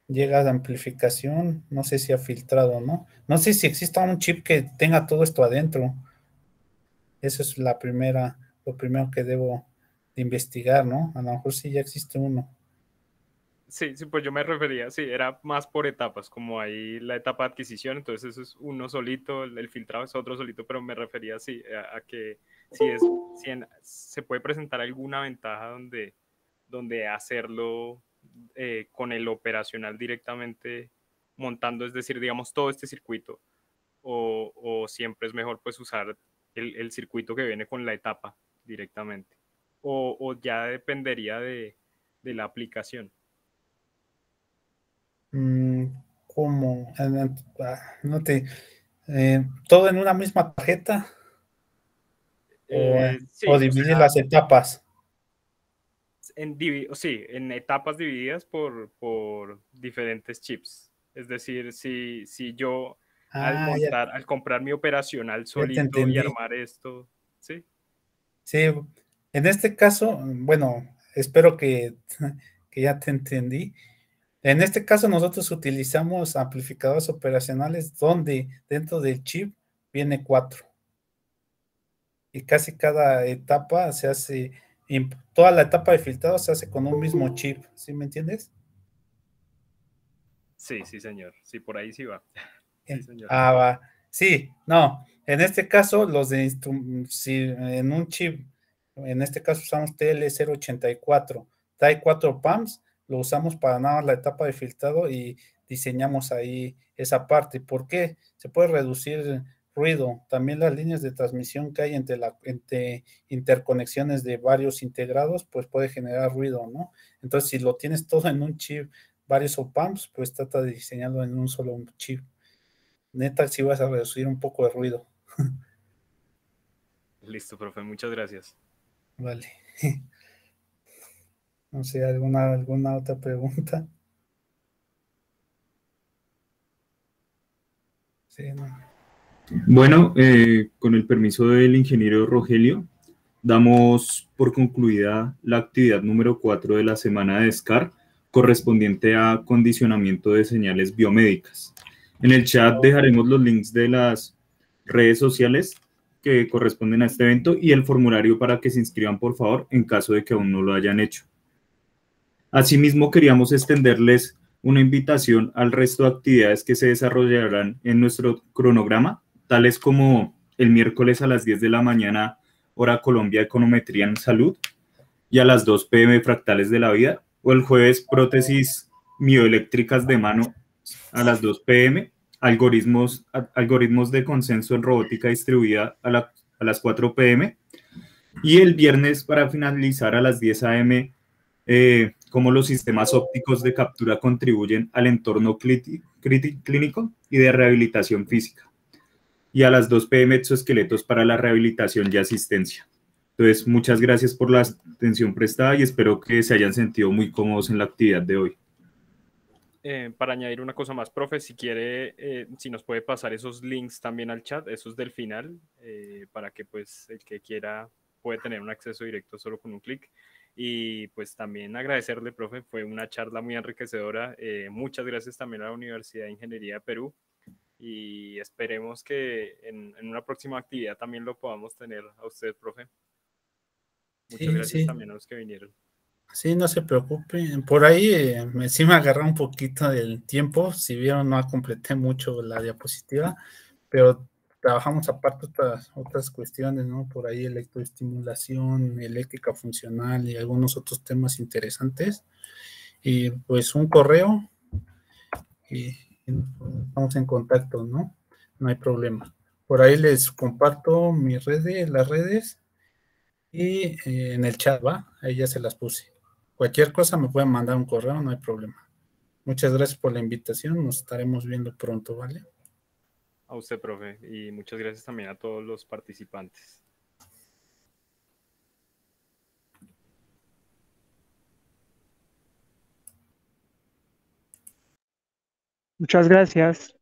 llega a amplificación, no sé si ha filtrado, ¿no? No sé si exista un chip que tenga todo esto adentro. Eso es lo primero que debo de investigar, ¿no? A lo mejor sí ya existe uno. Sí, sí, pues yo me refería, sí, era más por etapas, como ahí la etapa de adquisición, entonces eso es uno solito, el filtrado es otro solito, pero me refería, sí, a que se puede presentar alguna ventaja donde hacerlo con el operacional directamente montando, es decir, digamos, todo este circuito, o siempre es mejor pues usar el circuito que viene con la etapa directamente, o ya dependería de la aplicación. Mm, ¿Cómo? No te... ¿Todo en una misma tarjeta o Sí, o dividir sea, las etapas? sí, en etapas divididas por diferentes chips. Es decir, si yo Ah, ya, al comprar mi operacional ya te solito y entendí. armar esto, ¿sí? Sí, en este caso, bueno, espero que ya te entendí. En este caso, nosotros utilizamos amplificadores operacionales donde dentro del chip viene cuatro y casi cada etapa se hace, toda la etapa de filtrado se hace con un mismo chip, ¿sí me entiendes? Sí, sí, señor. Sí, por ahí sí va. Sí, señor. Va. Sí, no, en este caso, si en un chip, en este caso usamos TL084, trae cuatro PAMs, lo usamos para nada más la etapa de filtrado y diseñamos ahí esa parte. ¿Por qué? Se puede reducir ruido. También las líneas de transmisión que hay entre interconexiones de varios integrados, pues puede generar ruido, ¿no? Entonces, si lo tienes todo en un chip, varios OPAMs, pues trata de diseñarlo en un solo chip. Neta, si vas a reducir un poco de ruido. Listo, profe, muchas gracias. Vale. No sé, alguna otra pregunta. Sí, no. Bueno, con el permiso del ingeniero Rogelio, damos por concluida la actividad número 4 de la semana de SCAR, correspondiente a condicionamiento de señales biomédicas. En el chat dejaremos los links de las redes sociales que corresponden a este evento y el formulario para que se inscriban, por favor, en caso de que aún no lo hayan hecho. Asimismo, queríamos extenderles una invitación al resto de actividades que se desarrollarán en nuestro cronograma, tales como el miércoles a las 10 de la mañana, hora Colombia, econometría en salud, y a las 2 p.m. fractales de la vida, o el jueves prótesis mioeléctricas de mano a las 2 p.m., algoritmos de consenso en robótica distribuida a las 4 p.m., y el viernes para finalizar a las 10 a.m., cómo los sistemas ópticos de captura contribuyen al entorno clínico y de rehabilitación física. Y a las 2 p.m. exoesqueletos para la rehabilitación y asistencia. Entonces, muchas gracias por la atención prestada y espero que se hayan sentido muy cómodos en la actividad de hoy. Para añadir una cosa más, profe, si quiere, si nos puede pasar esos links también al chat, esos del final, para que pues el que quiera puede tener un acceso directo solo con un clic. Y pues también agradecerle, profe, fue una charla muy enriquecedora. Muchas gracias también a la Universidad de Ingeniería de Perú y esperemos que en una próxima actividad también lo podamos tener a usted, profe. Muchas Sí, gracias sí, también a los que vinieron. sí, no se preocupe. Por ahí sí me agarró un poquito del tiempo, si vieron no completé mucho la diapositiva, pero trabajamos aparte otras cuestiones, ¿no? Por ahí electroestimulación, eléctrica funcional y algunos otros temas interesantes. Y pues un correo y estamos en contacto, ¿no? No hay problema. Por ahí les comparto mis redes, las redes y en el chat, ¿va? Ahí ya se las puse. Cualquier cosa me pueden mandar un correo, no hay problema. Muchas gracias por la invitación, nos estaremos viendo pronto, ¿vale? A usted, profe, y muchas gracias también a todos los participantes. Muchas gracias.